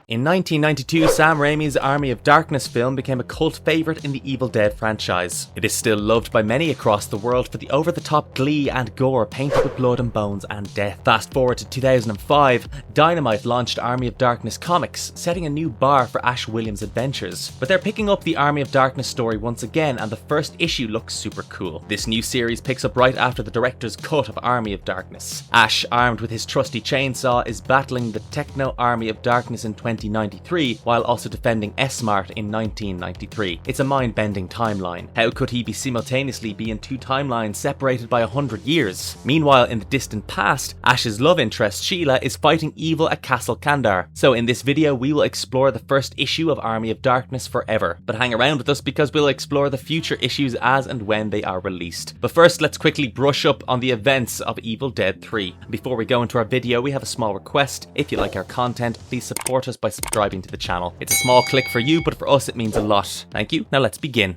In 1992, Sam Raimi's Army of Darkness film became a cult favourite in the Evil Dead franchise. It is still loved by many across the world for the over-the-top glee and gore painted with blood and bones and death. Fast forward to 2005, Dynamite launched Army of Darkness Comics, setting a new bar for Ash Williams' adventures. But they're picking up the Army of Darkness story once again, and the first issue looks super cool. This new series picks up right after the director's cut of Army of Darkness. Ash, armed with his trusty chainsaw, is battling the Techno Army of Darkness in 2093, while also defending S-Mart in 1993. It's a mind-bending timeline. How could he simultaneously be in two timelines separated by 100 years? Meanwhile, in the distant past, Ash's love interest Sheila is fighting evil at Castle Kandar. So in this video we will explore the first issue of Army of Darkness forever. But hang around with us because we'll explore the future issues as and when they are released. But first, let's quickly brush up on the events of Evil Dead 3. Before we go into our video, we have a small request. If you like our content, please support us by subscribing to the channel. It's a small click for you, but for us it means a lot. Thank you. Now let's begin.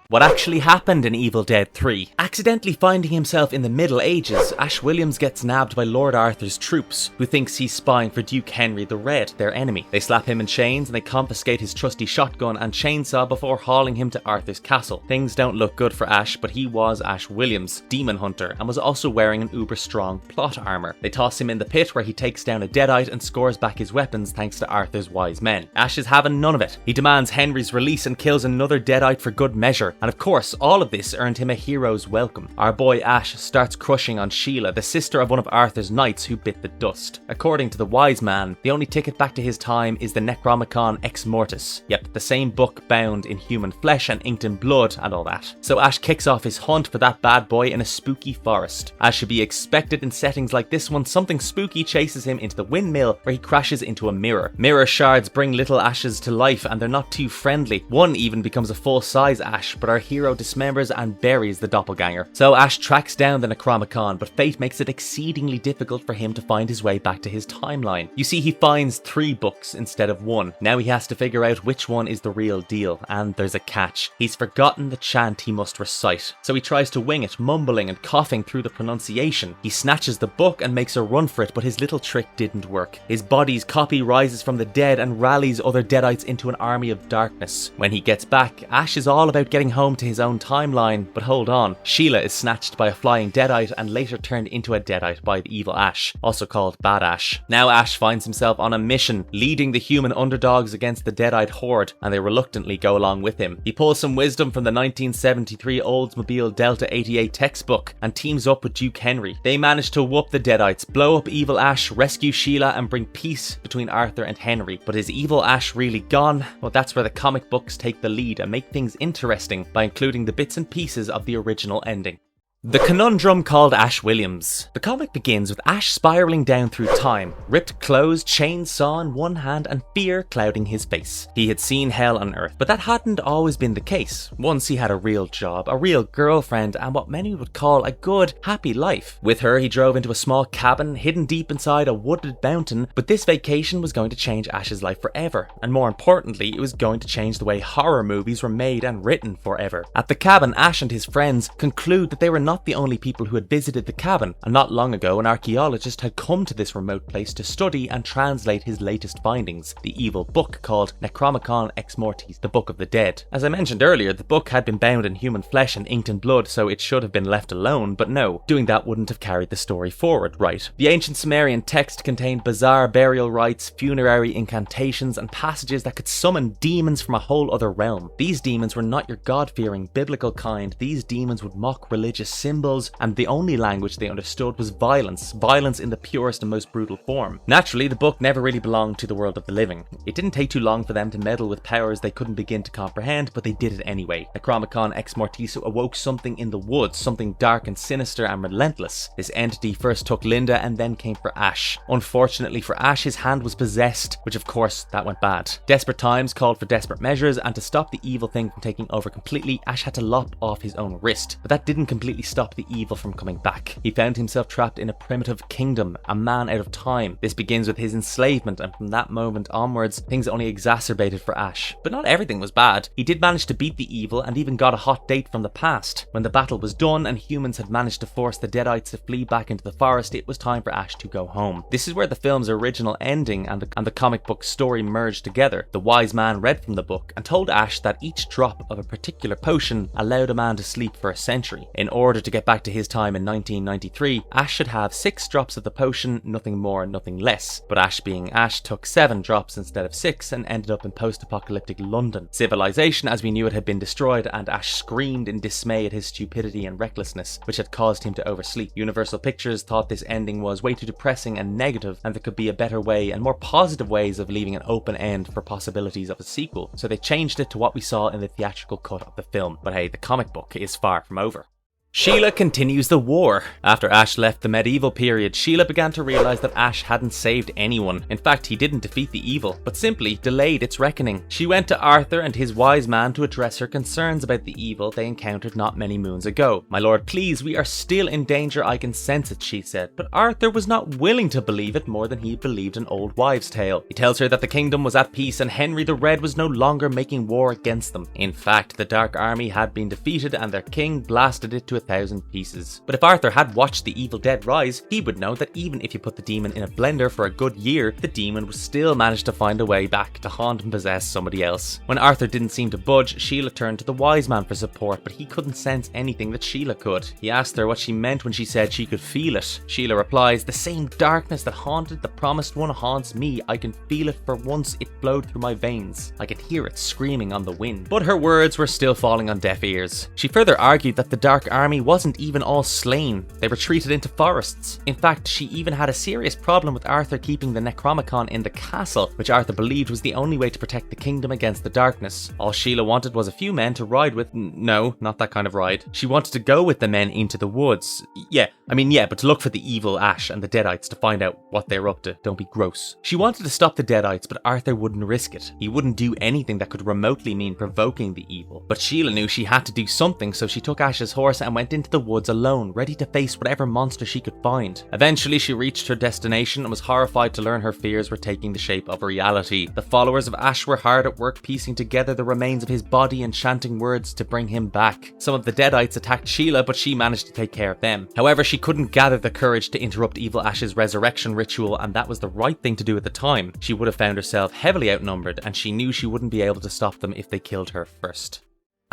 What actually happened in Evil Dead 3? Accidentally finding himself in the Middle Ages, Ash Williams gets nabbed by Lord Arthur's troops, who thinks he's spying for Duke Henry the Red, their enemy. They slap him in chains and they confiscate his trusty shotgun and chainsaw before hauling him to Arthur's castle. Things don't look good for Ash, but he was Ash Williams, demon hunter, and was also wearing an uber-strong plot armor. They toss him in the pit where he takes down a deadite and scores back his weapons thanks to Arthur's wise men. Ash is having none of it. He demands Henry's release and kills another deadite for good measure. And of course, all of this earned him a hero's welcome. Our boy Ash starts crushing on Sheila, the sister of one of Arthur's knights who bit the dust. According to the wise man, the only ticket back to his time is the Necronomicon Ex Mortis. Yep, the same book bound in human flesh and inked in blood and all that. So Ash kicks off his hunt for that bad boy in a spooky forest. As should be expected in settings like this one, something spooky chases him into the windmill where he crashes into a mirror. Mirror shards bring little Ashes to life and they're not too friendly. One even becomes a full-size Ash, but our hero dismembers and buries the doppelganger. So Ash tracks down the Necronomicon, but fate makes it exceedingly difficult for him to find his way back to his timeline. You see, he finds 3 books instead of 1. Now he has to figure out which one is the real deal, and there's a catch. He's forgotten the chant he must recite, so he tries to wing it, mumbling and coughing through the pronunciation. He snatches the book and makes a run for it, but his little trick didn't work. His body's copy rises from the dead and rallies other deadites into an army of darkness. When he gets back, Ash is all about getting home to his own timeline, but hold on, Sheila is snatched by a flying deadite and later turned into a deadite by the evil Ash, also called Bad Ash. Now Ash finds himself on a mission, leading the human underdogs against the deadite horde, and they reluctantly go along with him. He pulls some wisdom from the 1973 Oldsmobile Delta 88 textbook and teams up with Duke Henry. They manage to whoop the deadites, blow up evil Ash, rescue Sheila and bring peace between Arthur and Henry. But is evil Ash really gone? Well, that's where the comic books take the lead and make things interesting by including the bits and pieces of the original ending. The conundrum called Ash Williams. The comic begins with Ash spiraling down through time, ripped clothes, chainsaw in one hand and fear clouding his face. He had seen hell on earth, but that hadn't always been the case. Once he had a real job, a real girlfriend, and what many would call a good, happy life. With her, he drove into a small cabin hidden deep inside a wooded mountain, but this vacation was going to change Ash's life forever. And more importantly, it was going to change the way horror movies were made and written forever. At the cabin, Ash and his friends conclude that they were not the only people who had visited the cabin, and not long ago an archaeologist had come to this remote place to study and translate his latest findings, the evil book called Necronomicon Ex Mortis, the Book of the Dead. As I mentioned earlier, the book had been bound in human flesh and inked in blood, so it should have been left alone, but no, doing that wouldn't have carried the story forward, right? The ancient Sumerian text contained bizarre burial rites, funerary incantations, and passages that could summon demons from a whole other realm. These demons were not your God-fearing, biblical kind. These demons would mock religious symbols, and the only language they understood was violence in the purest and most brutal form. Naturally, the book never really belonged to the world of the living. It didn't take too long for them to meddle with powers they couldn't begin to comprehend, but they did it anyway. Necronomicon Ex Mortis awoke something in the woods, something dark and sinister and relentless. This entity first took Linda and then came for Ash. Unfortunately for Ash, his hand was possessed, which of course, that went bad. Desperate times called for desperate measures, and to stop the evil thing from taking over completely, Ash had to lop off his own wrist. But that didn't completely stop the evil from coming back. He found himself trapped in a primitive kingdom, a man out of time. This begins with his enslavement, and from that moment onwards, things only exacerbated for Ash. But not everything was bad. He did manage to beat the evil and even got a hot date from the past. When the battle was done and humans had managed to force the Deadites to flee back into the forest, it was time for Ash to go home. This is where the film's original ending and the comic book story merged together. The wise man read from the book and told Ash that each drop of a particular potion allowed a man to sleep for a century. In order to get back to his time in 1993, Ash should have 6 drops of the potion, nothing more, nothing less. But Ash being Ash took 7 drops instead of 6 and ended up in post-apocalyptic London. Civilization as we knew it had been destroyed, and Ash screamed in dismay at his stupidity and recklessness, which had caused him to oversleep. Universal Pictures thought this ending was way too depressing and negative, and there could be a better way and more positive ways of leaving an open end for possibilities of a sequel, so they changed it to what we saw in the theatrical cut of the film. But hey, the comic book is far from over. Sheila continues the war. After Ash left the medieval period, Sheila began to realise that Ash hadn't saved anyone. In fact, he didn't defeat the evil, but simply delayed its reckoning. She went to Arthur and his wise man to address her concerns about the evil they encountered not many moons ago. "My lord, please, we are still in danger, I can sense it," she said. But Arthur was not willing to believe it more than he believed an old wives' tale. He tells her that the kingdom was at peace and Henry the Red was no longer making war against them. In fact, the Dark Army had been defeated and their king blasted it to 1,000 pieces. But if Arthur had watched the evil dead rise, he would know that even if you put the demon in a blender for a good year, the demon would still manage to find a way back to haunt and possess somebody else. When Arthur didn't seem to budge, Sheila turned to the wise man for support, but he couldn't sense anything that Sheila could. He asked her what she meant when she said she could feel it. Sheila replies, "The same darkness that haunted the promised one haunts me. I can feel it, for once it flowed through my veins. I can hear it screaming on the wind." But her words were still falling on deaf ears. She further argued that the Dark Army wasn't even all slain. They retreated into forests. In fact, she even had a serious problem with Arthur keeping the Necronomicon in the castle, which Arthur believed was the only way to protect the kingdom against the darkness. All Sheila wanted was a few men to ride with. No, not that kind of ride. She wanted to go with the men into the woods. Yeah, but to look for the evil Ash and the Deadites to find out what they're up to. Don't be gross. She wanted to stop the Deadites, but Arthur wouldn't risk it. He wouldn't do anything that could remotely mean provoking the evil. But Sheila knew she had to do something, so she took Ash's horse and went into the woods alone, ready to face whatever monster she could find. Eventually, she reached her destination and was horrified to learn her fears were taking the shape of reality. The followers of Ash were hard at work piecing together the remains of his body and chanting words to bring him back. Some of the Deadites attacked Sheila, but she managed to take care of them. However, she couldn't gather the courage to interrupt evil Ash's resurrection ritual, and that was the right thing to do at the time. She would have found herself heavily outnumbered, and she knew she wouldn't be able to stop them if they killed her first.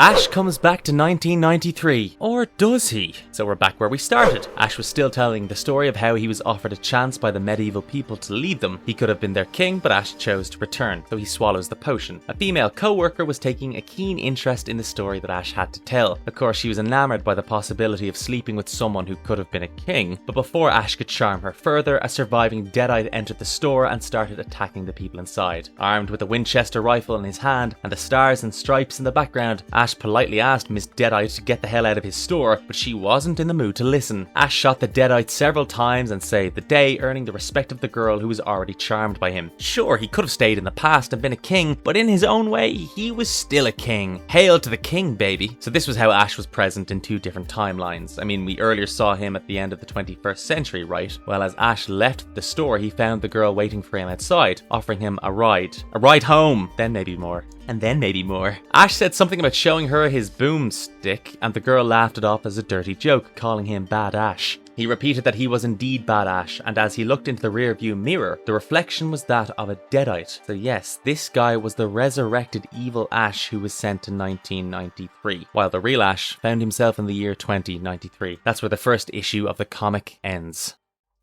Ash comes back to 1993, or does he? So we're back where we started. Ash was still telling the story of how he was offered a chance by the medieval people to lead them. He could have been their king, but Ash chose to return, so he swallows the potion. A female co-worker was taking a keen interest in the story that Ash had to tell. Of course, she was enamored by the possibility of sleeping with someone who could have been a king, but before Ash could charm her further, a surviving Deadite entered the store and started attacking the people inside. Armed with a Winchester rifle in his hand and the stars and stripes in the background, Ash politely asked Miss Deadite to get the hell out of his store, but she wasn't in the mood to listen. Ash shot the Deadite several times and saved the day, earning the respect of the girl who was already charmed by him. Sure, he could have stayed in the past and been a king, but in his own way, he was still a king. Hail to the king, baby. So this was how Ash was present in 2 different timelines. I mean, we earlier saw him at the end of the 21st century, right? Well, as Ash left the store, he found the girl waiting for him outside, offering him a ride. A ride home! Then maybe more. And then maybe more. Ash said something about showing her his boomstick, and the girl laughed it off as a dirty joke, calling him Bad Ash. He repeated that he was indeed Bad Ash, and as he looked into the rearview mirror, the reflection was that of a Deadite. So yes, this guy was the resurrected evil Ash who was sent to 1993, while the real Ash found himself in the year 2093. That's where the first issue of the comic ends.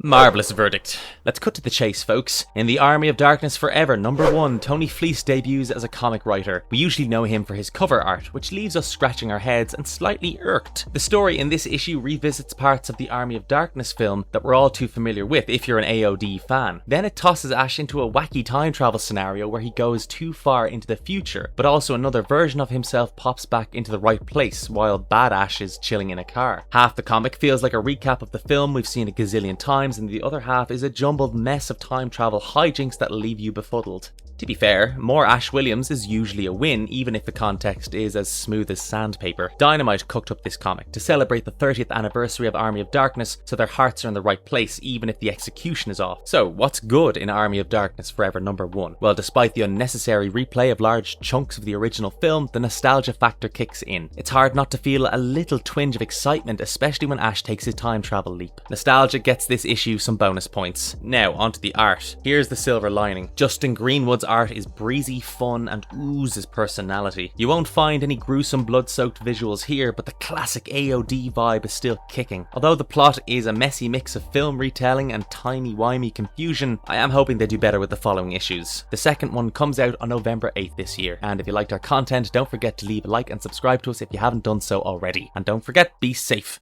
Marvellous verdict. Let's cut to the chase, folks. In The Army of Darkness Forever, #1, Tony Fleece debuts as a comic writer. We usually know him for his cover art, which leaves us scratching our heads and slightly irked. The story in this issue revisits parts of the Army of Darkness film that we're all too familiar with if you're an AOD fan. Then it tosses Ash into a wacky time travel scenario where he goes too far into the future, but also another version of himself pops back into the right place while Bad Ash is chilling in a car. Half the comic feels like a recap of the film we've seen a gazillion times, and the other half is a jumbled mess of time travel hijinks that leave you befuddled. To be fair, more Ash Williams is usually a win, even if the context is as smooth as sandpaper. Dynamite cooked up this comic to celebrate the 30th anniversary of Army of Darkness, so their hearts are in the right place even if the execution is off. So what's good in Army of Darkness Forever #1? Well, despite the unnecessary replay of large chunks of the original film, the nostalgia factor kicks in. It's hard not to feel a little twinge of excitement, especially when Ash takes his time travel leap. Nostalgia gets this issue some bonus points. Now, onto the art. Here's the silver lining. Justin Greenwood's art is breezy, fun, and oozes personality. You won't find any gruesome blood-soaked visuals here, but the classic AOD vibe is still kicking. Although the plot is a messy mix of film retelling and timey-wimey confusion, I am hoping they do better with the following issues. The second one comes out on November 8th this year, and if you liked our content, don't forget to leave a like and subscribe to us if you haven't done so already. And don't forget, be safe.